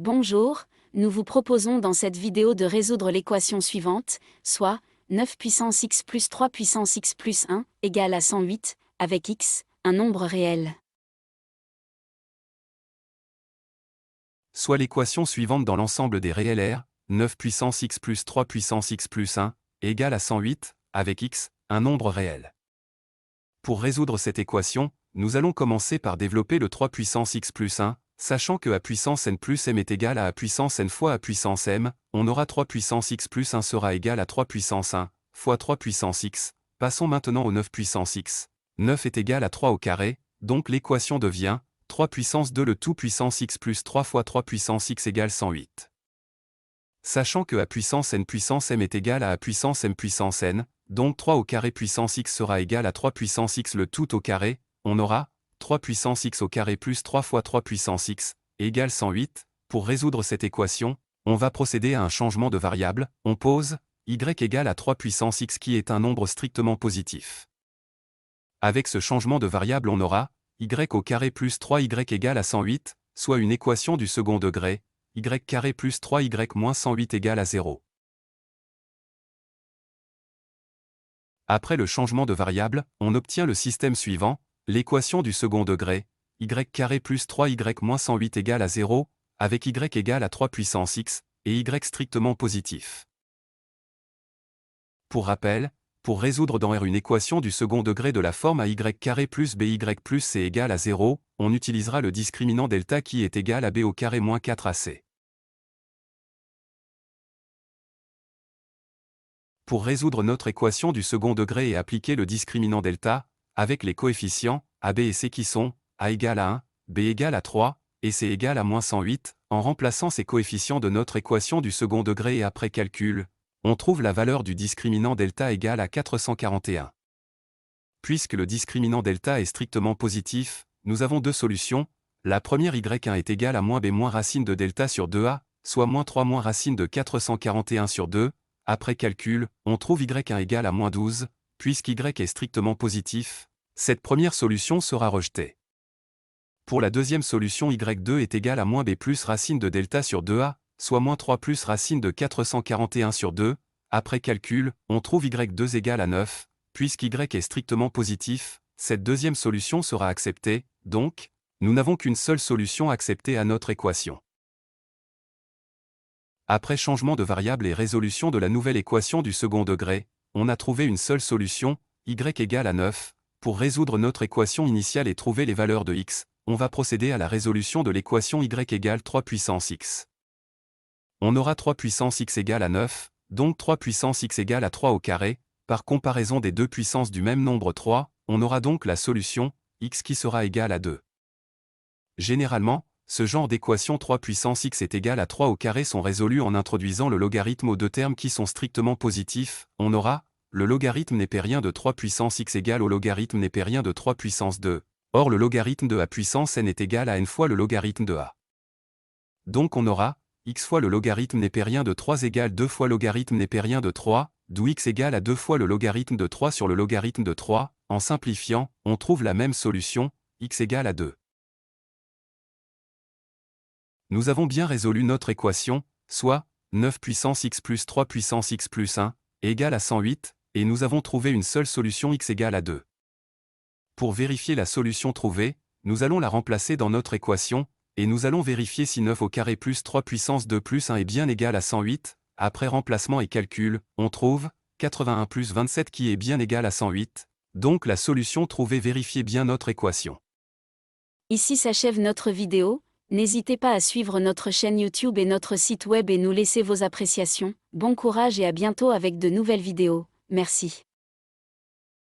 Bonjour, nous vous proposons dans cette vidéo de résoudre l'équation suivante, soit 9 puissance x plus 3 puissance x plus 1 égale à 108, avec x, un nombre réel. Soit l'équation suivante dans l'ensemble des réels R, 9 puissance x plus 3 puissance x plus 1, égale à 108, avec x, un nombre réel. Pour résoudre cette équation, nous allons commencer par développer le 3 puissance x plus 1, sachant que a puissance n plus m est égal à a puissance n fois a puissance m, on aura 3 puissance x plus 1 sera égal à 3 puissance 1, fois 3 puissance x. Passons maintenant au 9 puissance x. 9 est égal à 3 au carré, donc l'équation devient 3 puissance 2 le tout puissance x plus 3 fois 3 puissance x égale 108. Sachant que a puissance n puissance m est égal à a puissance m puissance n, donc 3 au carré puissance x sera égal à 3 puissance x le tout au carré, on aura 3 puissance x au carré plus 3 fois 3 puissance x, égale 108. Pour résoudre cette équation, on va procéder à un changement de variable, on pose y égale à 3 puissance x qui est un nombre strictement positif. Avec ce changement de variable on aura y au carré plus 3y égale à 108, soit une équation du second degré, y carré plus 3y moins 108 égale à 0. Après le changement de variable, on obtient le système suivant, l'équation du second degré, y carré plus 3y moins 108 égale à 0, avec y égale à 3 puissance x, et y strictement positif. Pour rappel, pour résoudre dans R une équation du second degré de la forme ay carré plus by plus c égale à 0, on utilisera le discriminant delta qui est égal à b au carré moins 4ac. Pour résoudre notre équation du second degré et appliquer le discriminant delta, avec les coefficients a, b et c qui sont a égale à 1, b égale à 3, et c égale à moins 108, en remplaçant ces coefficients de notre équation du second degré et après calcul, on trouve la valeur du discriminant delta égale à 441. Puisque le discriminant delta est strictement positif, nous avons deux solutions. La première y1 est égale à moins b moins racine de delta sur 2a, soit moins 3 moins racine de 441 sur 2. Après calcul, on trouve y1 égale à moins 12, puisqu'y est strictement positif, cette première solution sera rejetée. Pour la deuxième solution y2 est égal à moins b plus racine de delta sur 2a, soit moins 3 plus racine de 441 sur 2, après calcul, on trouve y2 égale à 9, puisqu'y est strictement positif, cette deuxième solution sera acceptée, donc, nous n'avons qu'une seule solution acceptée à notre équation. Après changement de variable et résolution de la nouvelle équation du second degré, on a trouvé une seule solution, y égale à 9. Pour résoudre notre équation initiale et trouver les valeurs de x, on va procéder à la résolution de l'équation y égale 3 puissance x. On aura 3 puissance x égale à 9, donc 3 puissance x égale à 3 au carré. Par comparaison des deux puissances du même nombre 3, on aura donc la solution x qui sera égale à 2. Généralement, ce genre d'équation 3 puissance x est égal à 3 au carré sont résolues en introduisant le logarithme aux deux termes qui sont strictement positifs. On aura le logarithme népérien de 3 puissance x égale au logarithme népérien de 3 puissance 2. Or le logarithme de a puissance n est égal à n fois le logarithme de a. Donc on aura x fois le logarithme népérien de 3 égale 2 fois logarithme népérien de 3, d'où x égale à 2 fois le logarithme de 3 sur le logarithme de 3. En simplifiant, on trouve la même solution, x égale à 2. Nous avons bien résolu notre équation, soit 9 puissance x plus 3 puissance x plus 1, égale à 108, et nous avons trouvé une seule solution x égale à 2. Pour vérifier la solution trouvée, nous allons la remplacer dans notre équation, et nous allons vérifier si 9 au carré plus 3 puissance 2 plus 1 est bien égal à 108. Après remplacement et calcul, on trouve 81 plus 27 qui est bien égal à 108, donc la solution trouvée vérifie bien notre équation. Ici s'achève notre vidéo. N'hésitez pas à suivre notre chaîne YouTube et notre site web et nous laisser vos appréciations. Bon courage et à bientôt avec de nouvelles vidéos. Merci.